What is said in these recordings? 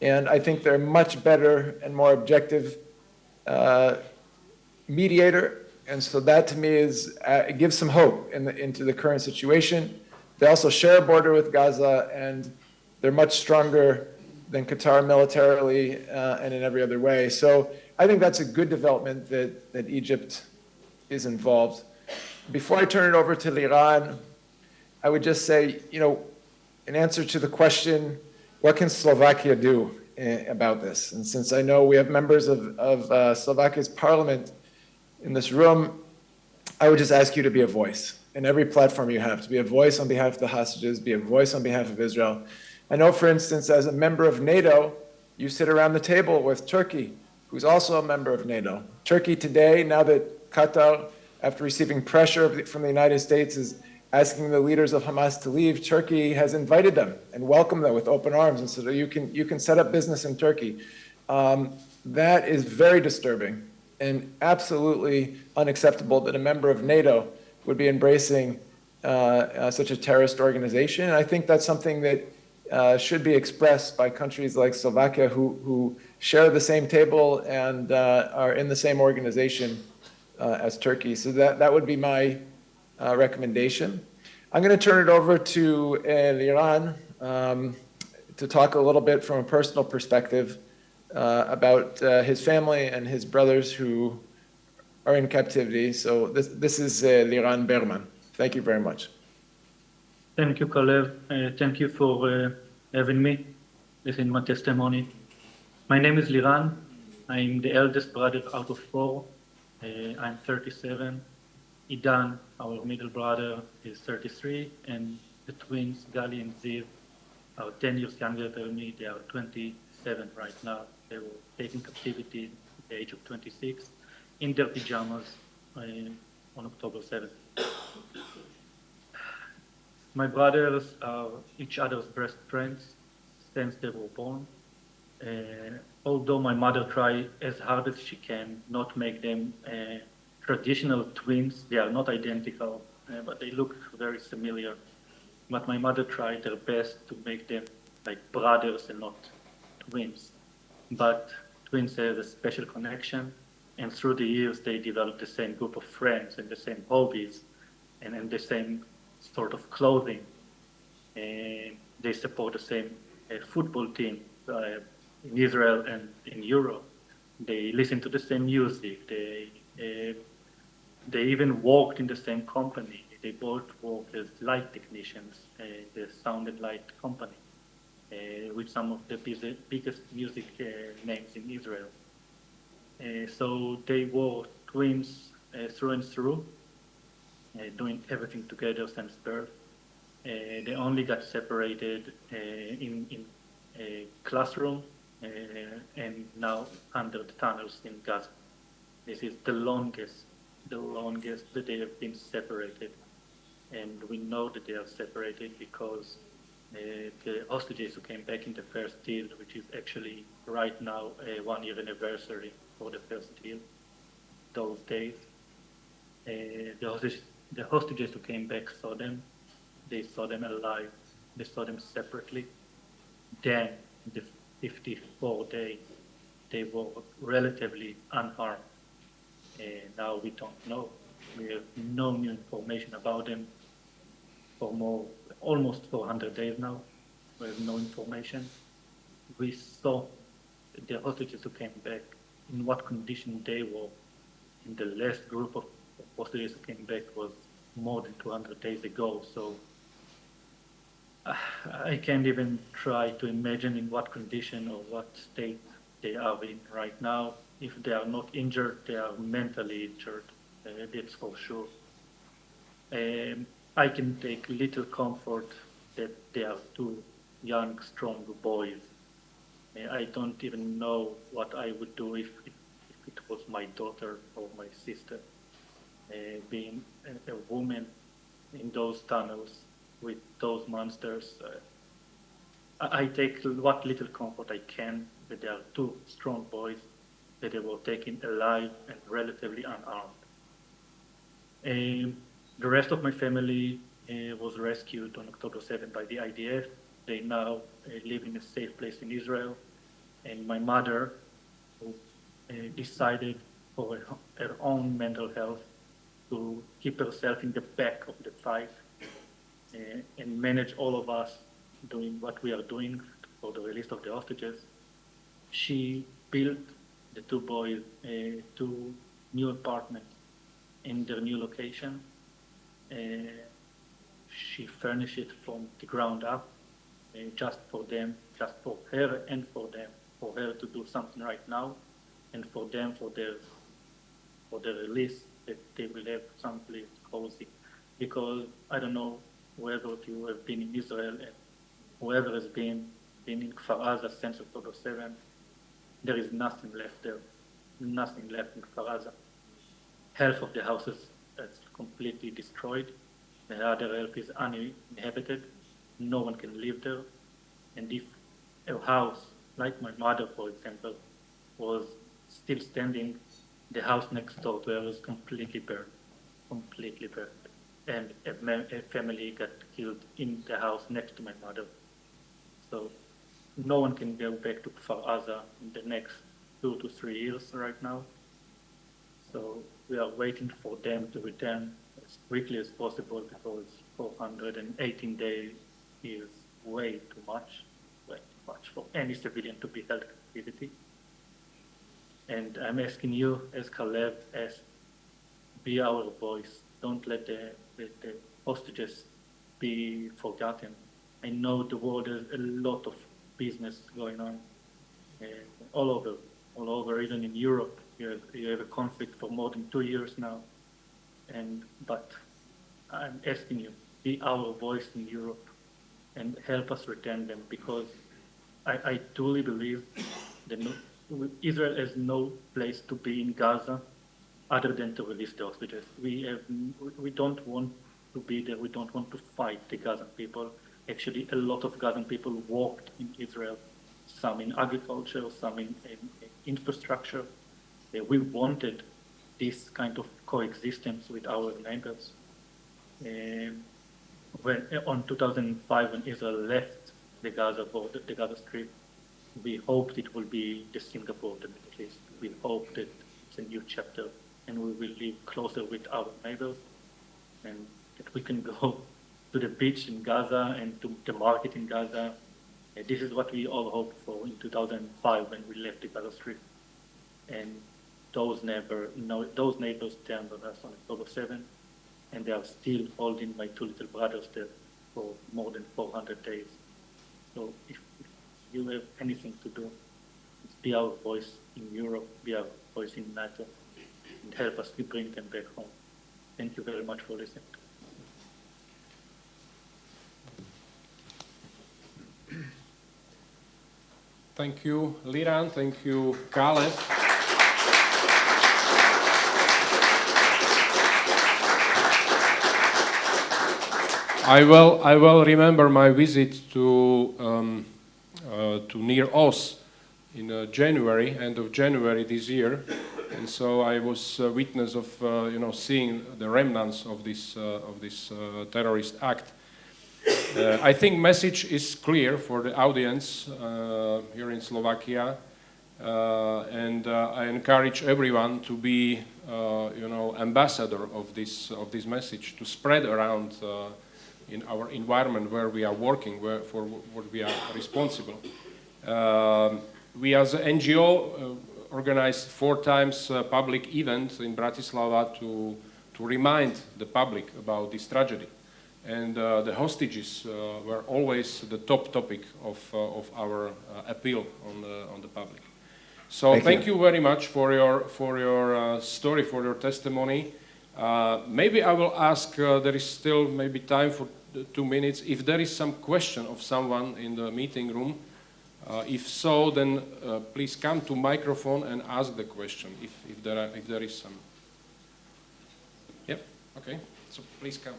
And I think they're much better and more objective mediator. And so that to me is, it gives some hope into the current situation. They also share a border with Gaza, and they're much stronger than Qatar militarily and in every other way. So I think that's a good development that Egypt is involved. Before I turn it over to Liran, I would just say, in answer to the question, what can Slovakia do about this? And since I know we have members of Slovakia's parliament in this room, I would just ask you to be a voice in every platform you have, to be a voice on behalf of the hostages, be a voice on behalf of Israel. I know, for instance, as a member of NATO, you sit around the table with Turkey, who's also a member of NATO. Turkey today, now that Qatar, after receiving pressure from the United States, is asking the leaders of Hamas to leave, Turkey has invited them and welcomed them with open arms and said, you can set up business in Turkey. That is very disturbing and absolutely unacceptable that a member of NATO would be embracing such a terrorist organization. And I think that's something that should be expressed by countries like Slovakia who share the same table and are in the same organization as Turkey. So that would be my recommendation. I'm going to turn it over to Liran to talk a little bit from a personal perspective about his family and his brothers who are in captivity. So this is Liran Berman. Thank you very much. Thank you, Calev. Thank you for having me. This is my testimony. My name is Liran. I'm the eldest brother out of four. I'm 37. Idan, our middle brother, is 33, and the twins, Gali and Ziv, are 10 years younger than me. They are 27 right now. They were taken captivity at the age of 26 in their pajamas on October 7th. My brothers are each other's best friends since they were born. Although my mother tried as hard as she can not make them traditional twins, they are not identical, but they look very similar. But my mother tried her best to make them like brothers and not twins. But twins have a special connection, and through the years they developed the same group of friends and the same hobbies and the same sort of clothing. And they support the same football team in Israel and in Europe. They listen to the same music. They even worked in the same company. They both worked as light technicians, the sound and light company, with some of the biggest music names in Israel. So they were twins through and through, doing everything together since birth. They only got separated in a classroom and now under the tunnels in Gaza. This is the longest that they have been separated. And we know that they are separated because the hostages who came back in the first deal, which is actually right now a 1-year anniversary for the first deal, those days, the hostages who came back saw them. They saw them alive. They saw them separately. Then, the 54 days, they were relatively unharmed. Now we don't know. We have no new information about them for almost 400 days now. We have no information. We saw the hostages who came back, in what condition they were. And the last group of hostages who came back was more than 200 days ago. So I can't even try to imagine in what condition or what state they are in right now. If they are not injured, they are mentally injured. That's for sure. I can take little comfort that they are two young, strong boys. I don't even know what I would do if it was my daughter or my sister. Being a woman in those tunnels with those monsters, I take what little comfort I can that they are two strong boys, that they were taken alive and relatively unarmed. The rest of my family was rescued on October 7th by the IDF. They now live in a safe place in Israel. and my mother, who decided for her own mental health to keep herself in the back of the fight and manage all of us doing what we are doing for the release of the hostages. She built the two boys two new apartments in their new location. She furnished it from the ground up, just for them, just for her and for them, for her to do something right now, and for them, for their release, that they will have some place cozy. Because I don't know whether if you have been in Israel, and whoever has been in Kfar Aza since October 7, there is nothing left there, nothing left in Kfar Aza. Half of the houses is completely destroyed. The other half is uninhabited. No one can live there. And if a house, like my mother, for example, was still standing, the house next door to her was completely burned. And a family got killed in the house next to my mother. So no one can go back to Kfar Aza in the next 2 to 3 years right now. So we are waiting for them to return as quickly as possible, because 418 days is way too much for any civilian to be held in captivity. And I'm asking you, as Calev, be our voice. Don't let the hostages be forgotten. I know the world has a lot of business going on all over, even in Europe. You have a conflict for more than 2 years now. But I'm asking you, be our voice in Europe and help us return them, because I truly believe that Israel has no place to be in Gaza other than to release the hostages. We don't want to be there. We don't want to fight the Gazan people. Actually, a lot of Gazan people worked in Israel, some in agriculture, some in infrastructure. We wanted this kind of coexistence with our neighbors. On 2005, when Israel left the Gaza border, the Gaza Strip, we hoped it will be the Singapore of the Middle East. We hoped that it's a new chapter, and we will live closer with our neighbors, and that we can go to the beach in Gaza and to the market in Gaza. This is what we all hoped for in 2005 when we left the Gaza Strip. And those neighbors turned on us on October 7, and they are still holding my 2 little brothers there for more than 400 days. So if you have anything to do, be our voice in Europe, be our voice in NATO, and help us to bring them back home. Thank you very much for listening. Thank you, Liran. Thank you, Calev. I will remember my visit to near Oz in January, end of January this year, and so I was a witness of seeing the remnants of this terrorist act. I think message is clear for the audience here in Slovakia, and I encourage everyone to be ambassador of this message, to spread around in our environment where we are working, for what we are responsible. We as an NGO organized 4 times public event in Bratislava to remind the public about this tragedy. And the hostages were always the top topic of our appeal on the public. So thank you very much for your story, for your testimony. Maybe I will ask, there is still maybe time for 2 minutes, if there is some question of someone in the meeting room. If so, then please come to microphone and ask the question, if there is some. Yep, okay. So please come.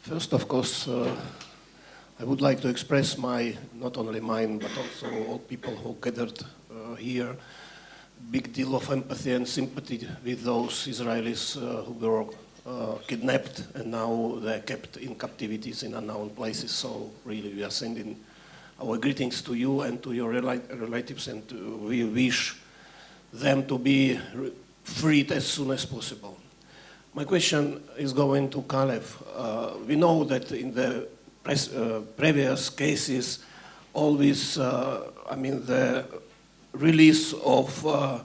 First, of course, I would like to express not only mine, but also all people who gathered here, big deal of empathy and sympathy with those Israelis who were kidnapped and now they're kept in captivities in unknown places. So really we are sending our greetings to you and to your relatives, and we wish them to be freed as soon as possible. My question is going to Calev. We know that in the previous cases, always, the release of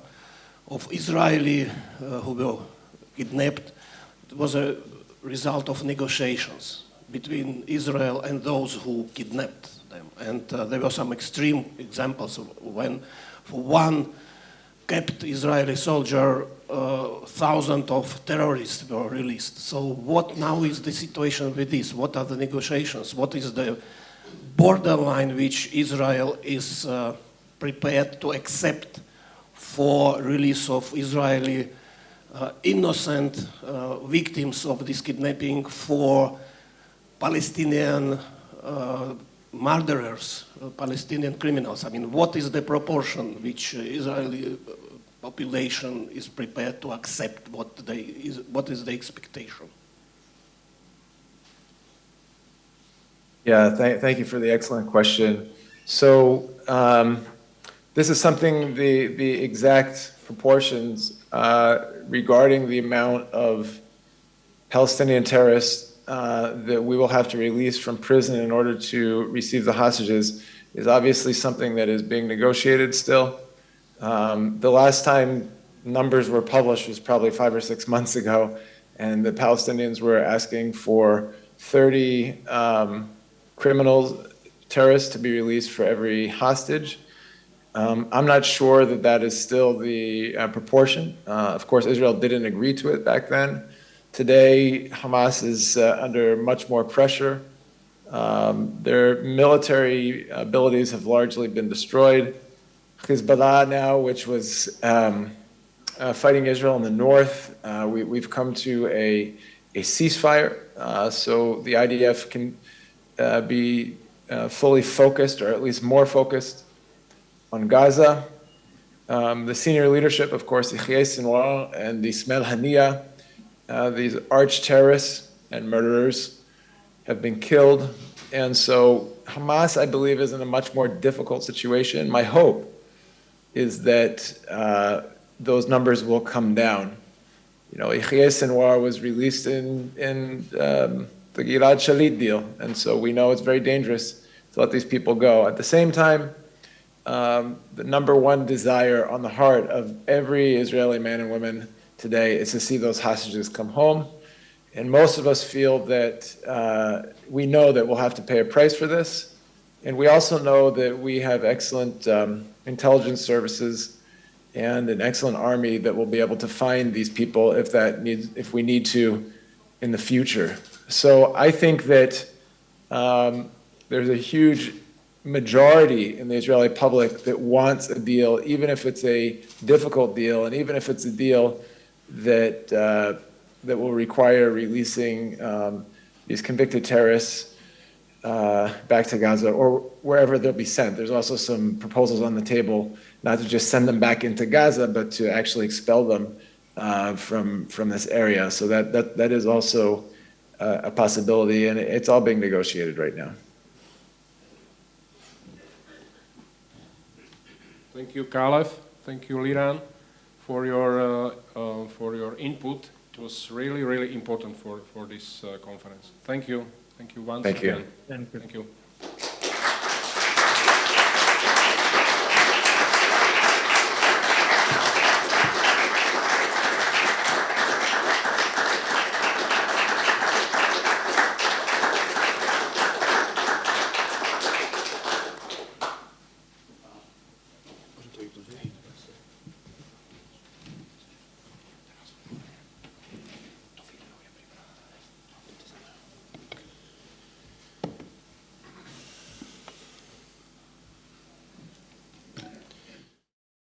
Israeli who were kidnapped was a result of negotiations between Israel and those who kidnapped them. And there were some extreme examples of when, for one kept Israeli soldier, thousands of terrorists were released. So what now is the situation with this? What are the negotiations? What is the borderline which Israel is prepared to accept for release of Israeli innocent victims of this kidnapping, for Palestinian murderers, Palestinian criminals? I mean, what is the proportion which Israeli population is prepared to accept? What is the expectation? Yeah, thank you for the excellent question. So this is something, the exact proportions regarding the amount of Palestinian terrorists that we will have to release from prison in order to receive the hostages is obviously something that is being negotiated still. The last time numbers were published was probably 5 or 6 months ago, and the Palestinians were asking for 30 criminals, terrorists to be released for every hostage. I'm not sure that that is still the proportion. Of course, Israel didn't agree to it back then. Today, Hamas is under much more pressure. Their military abilities have largely been destroyed. Hezbollah now, which was fighting Israel in the north, we've come to a ceasefire. So the IDF can be fully focused, or at least more focused, on Gaza. The senior leadership, of course, Yahya Sinwar and Ismail Haniyeh, these arch terrorists and murderers, have been killed. And so Hamas, I believe, is in a much more difficult situation. My hope is that those numbers will come down. You know, Yahya Sinwar was released in the Gilad Shalit deal, and so we know it's very dangerous to let these people go. At the same time, the number one desire on the heart of every Israeli man and woman today is to see those hostages come home. And most of us feel that we know that we'll have to pay a price for this. And we also know that we have excellent intelligence services and an excellent army that will be able to find these people if we need to in the future. So I think that there's a huge majority in the Israeli public that wants a deal, even if it's a difficult deal, and even if it's a deal that that will require releasing these convicted terrorists back to Gaza or wherever they'll be sent. There's also some proposals on the table not to just send them back into Gaza, but to actually expel them from this area. So that is also a possibility, and it's all being negotiated right now. Thank you, Calev. Thank you, Liran, for your input. It was really, really important for this conference. Thank you. Thank you once again. Thank you. Thank you.